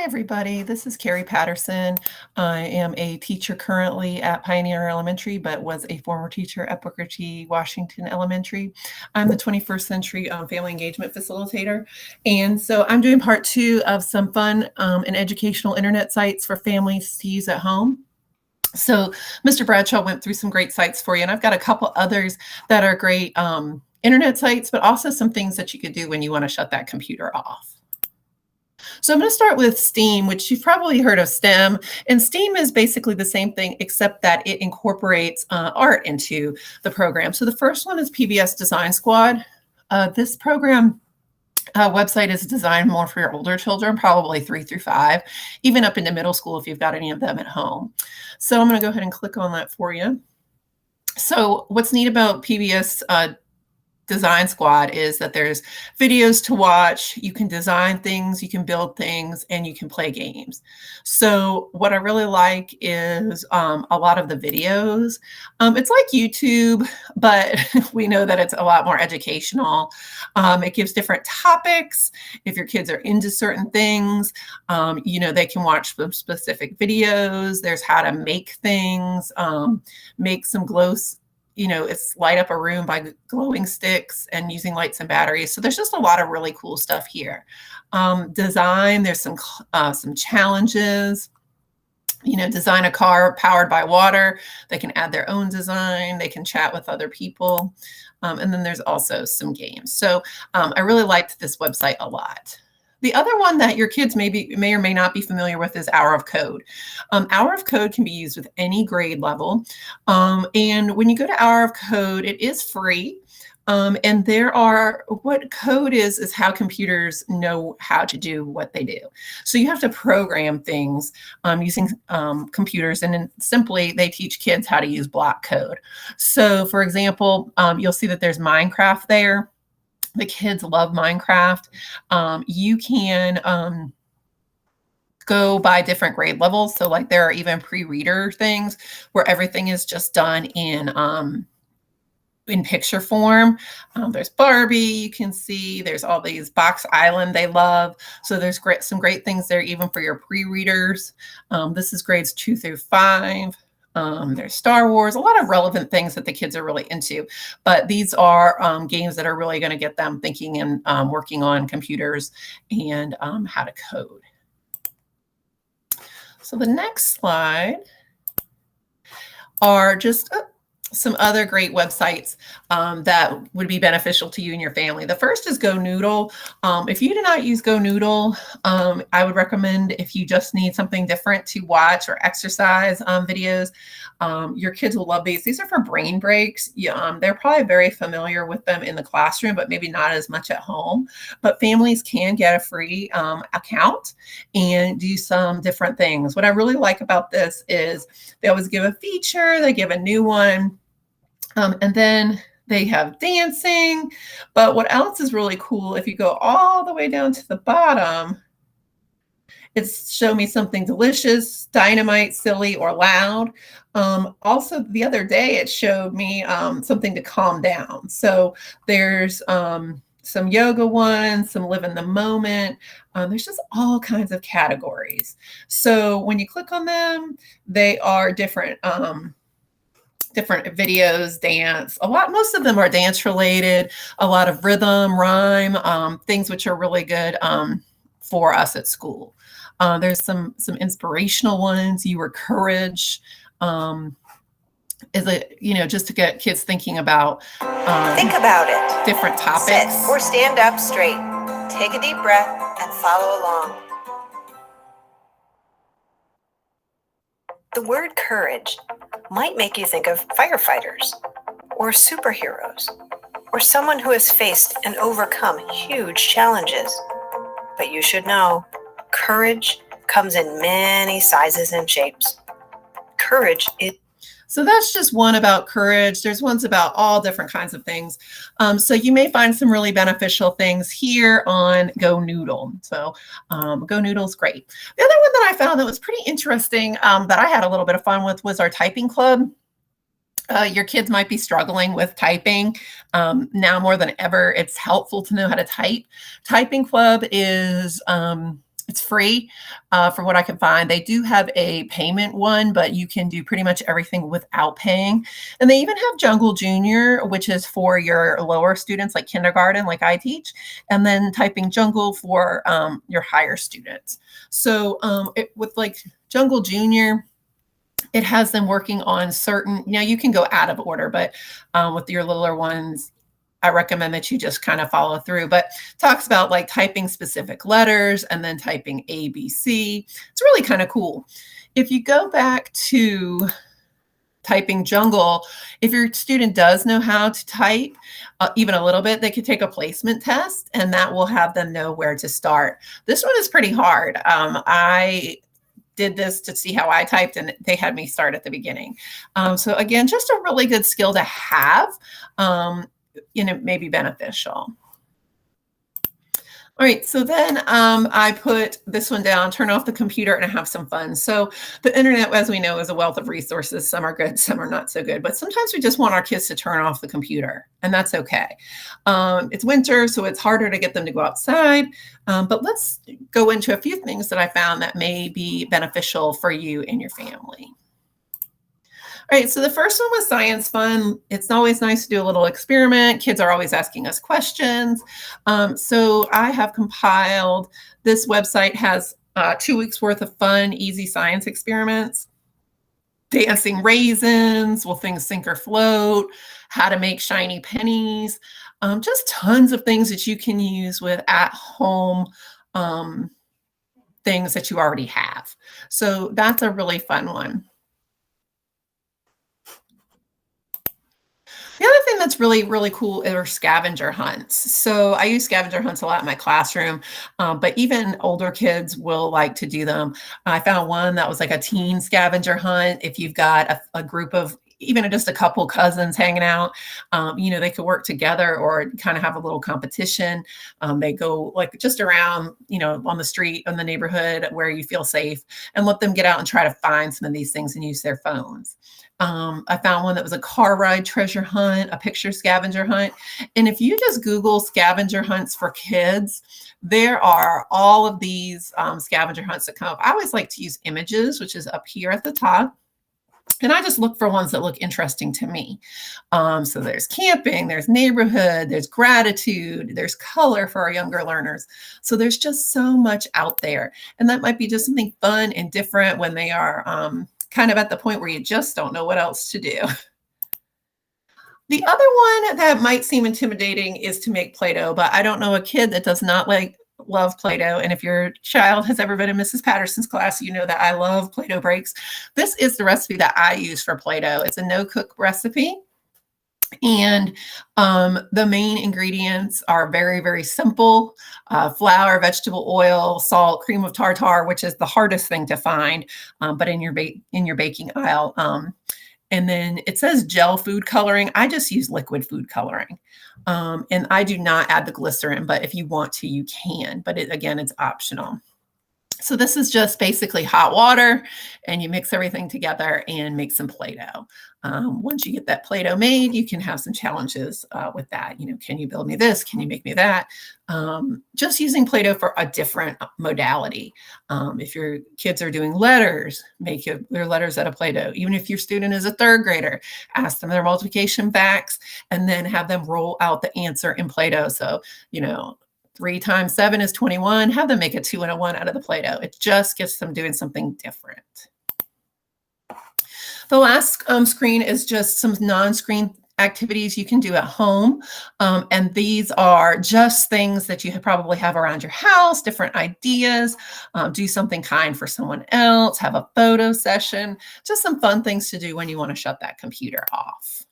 Hi, everybody. This is Carrie Patterson. I am a teacher currently at Pioneer Elementary, but was a former teacher at Booker T. Washington Elementary. I'm the 21st Century Family Engagement Facilitator. And so I'm doing part two of some fun and educational internet sites for families to use at home. So Mr. Bradshaw went through some great sites for you, and I've got a couple others that are great internet sites, but also some things that you could do when you want to shut that computer off. So I'm going to start with STEAM, which you've probably heard of STEM. And STEAM is basically the same thing, except that it incorporates art into the program. So the first one is PBS Design Squad. This program website is designed more for your older children, probably 3 through 5, even up into middle school if you've got any of them at home. So I'm going to go ahead and click on that for you. So what's neat about PBS Design Squad is that there's videos to watch, you can design things, you can build things, and you can play games. So what I really like is a lot of the videos. It's like YouTube, but we know that it's a lot more educational. It gives different topics. If your kids are into certain things, they can watch some specific videos. There's how to make things, make some it's light up a room by glowing sticks and using lights and batteries. So there's just a lot of really cool stuff here. Design, there's some challenges. Design a car powered by water. They can add their own design. They can chat with other people. And then there's also some games. So I really liked this website a lot. The other one that your kids may or may not be familiar with is Hour of Code. Hour of Code can be used with any grade level. And when you go to Hour of Code, it is free. And what code is how computers know how to do what they do. So you have to program things using computers, and then simply they teach kids how to use block code. So for example, you'll see that there's Minecraft there. The kids love Minecraft. You can go by different grade levels. So like there are even pre-reader things where everything is just done in picture form. There's Barbie, you can see. There's all these Box Island they love. So there's some great things there even for your pre-readers. This is grades 2 through 5. There's Star Wars, a lot of relevant things that the kids are really into. But these are games that are really going to get them thinking and working on computers and how to code. So the next slide are just some other great websites that would be beneficial to you and your family. The first is GoNoodle. If you do not use GoNoodle, I would recommend, if you just need something different to watch or exercise videos, your kids will love these. These are for brain breaks. They're probably very familiar with them in the classroom, but maybe not as much at home. But families can get a free account and do some different things. What I really like about this is they always give a feature, they give a new one. And then they have dancing. But what else is really cool, if you go all the way down to the bottom, it's show me something delicious, dynamite, silly, or loud. Also, the other day, it showed me something to calm down. So there's some yoga ones, some live in the moment. There's just all kinds of categories. So when you click on them, they are different videos, dance, most of them are dance related, a lot of rhythm, rhyme, things which are really good for us at school. There's some inspirational ones. Your Courage is just to get kids thinking about think about it. Different topics. Sit or stand up straight. Take a deep breath and follow along. The word courage might make you think of firefighters or superheroes or someone who has faced and overcome huge challenges. But you should know, courage comes in many sizes and shapes. Courage is... So that's just one about courage. There's ones about all different kinds of things. So you may find some really beneficial things here on GoNoodle. So GoNoodle is great. The other one that I found that was pretty interesting that I had a little bit of fun with was our typing club. Your kids might be struggling with typing. Now more than ever, it's helpful to know how to type. Typing Club is It's free from what I can find. They do have a payment one, but you can do pretty much everything without paying. And they even have Jungle Junior, which is for your lower students, like kindergarten, like I teach, and then Typing Jungle for your higher students. So with like Jungle Junior, it has them working on certain, you can go out of order, but with your littler ones, I recommend that you just kind of follow through, but talks about like typing specific letters and then typing ABC. It's really kind of cool. If you go back to Typing Jungle, if your student does know how to type even a little bit, they could take a placement test and that will have them know where to start. This one is pretty hard. I did this to see how I typed and they had me start at the beginning. So again, just a really good skill to have. May be beneficial. All right, so then I put this one down, turn off the computer and have some fun. So the internet, as we know, is a wealth of resources. Some are good, some are not so good, but sometimes we just want our kids to turn off the computer and that's okay. It's winter, so it's harder to get them to go outside, but let's go into a few things that I found that may be beneficial for you and your family. All right, so the first one was science fun. It's always nice to do a little experiment. Kids are always asking us questions. So I have compiled, this website has 2 weeks worth of fun, easy science experiments. Dancing raisins, will things sink or float, how to make shiny pennies, just tons of things that you can use with at-home things that you already have. So that's a really fun one. The other thing that's really, really cool are scavenger hunts. So I use scavenger hunts a lot in my classroom, but even older kids will like to do them. I found one that was like a teen scavenger hunt. If you've got a group of even just a couple cousins hanging out, they could work together or kind of have a little competition. They go like just around, on the street, in the neighborhood where you feel safe, and let them get out and try to find some of these things and use their phones. I found one that was a car ride treasure hunt, a picture scavenger hunt. And if you just Google scavenger hunts for kids, there are all of these scavenger hunts that come up. I always like to use images, which is up here at the top. And I just look for ones that look interesting to me. So there's camping, there's neighborhood, there's gratitude, there's color for our younger learners. So there's just so much out there. And that might be just something fun and different when they are kind of at the point where you just don't know what else to do. The other one that might seem intimidating is to make Play-Doh, but I don't know a kid that does not love Play-Doh. And if your child has ever been in Mrs. Patterson's class, you know that I love Play-Doh breaks. This is the recipe that I use for Play-Doh. It's a no-cook recipe. And the main ingredients are very, very simple. Flour, vegetable oil, salt, cream of tartar, which is the hardest thing to find, but in your baking aisle. And then it says gel food coloring. I just use liquid food coloring. And I do not add the glycerin, but if you want to, you can. But again, it's optional. So this is just basically hot water, and you mix everything together and make some Play-Doh. Once you get that Play-Doh made, you can have some challenges with that. Can you build me this? Can you make me that? Just using Play-Doh for a different modality. If your kids are doing letters, make their letters out of Play-Doh. Even if your student is a third grader, ask them their multiplication facts and then have them roll out the answer in Play-Doh. So, 3 times 7 is 21. Have them make a 2 and a 1 out of the Play-Doh. It just gets them doing something different. The last screen is just some non-screen activities you can do at home. And these are just things that you probably have around your house, different ideas. Do something kind for someone else, have a photo session, just some fun things to do when you want to shut that computer off.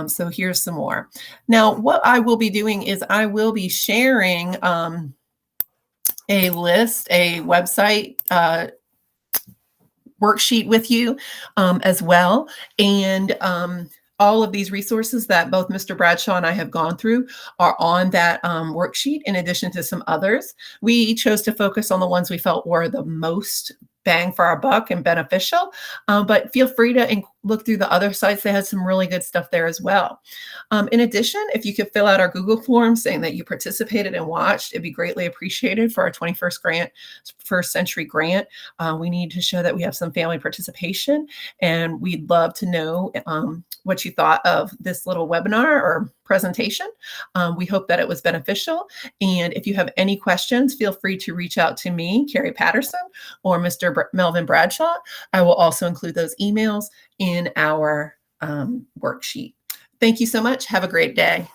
So here's some more. Now, what I will be doing is I will be sharing a website worksheet with you as well. And all of these resources that both Mr. Bradshaw and I have gone through are on that worksheet, in addition to some others. We chose to focus on the ones we felt were the most bang for our buck and beneficial, but feel free to look through the other sites. They had some really good stuff there as well. In addition, if you could fill out our Google form saying that you participated and watched, it'd be greatly appreciated for our 21st century grant. We need to show that we have some family participation, and we'd love to know what you thought of this little webinar or presentation. We hope that it was beneficial. And if you have any questions, feel free to reach out to me, Carrie Patterson, or Mr. Melvin Bradshaw. I will also include those emails in our worksheet. Thank you so much. Have a great day.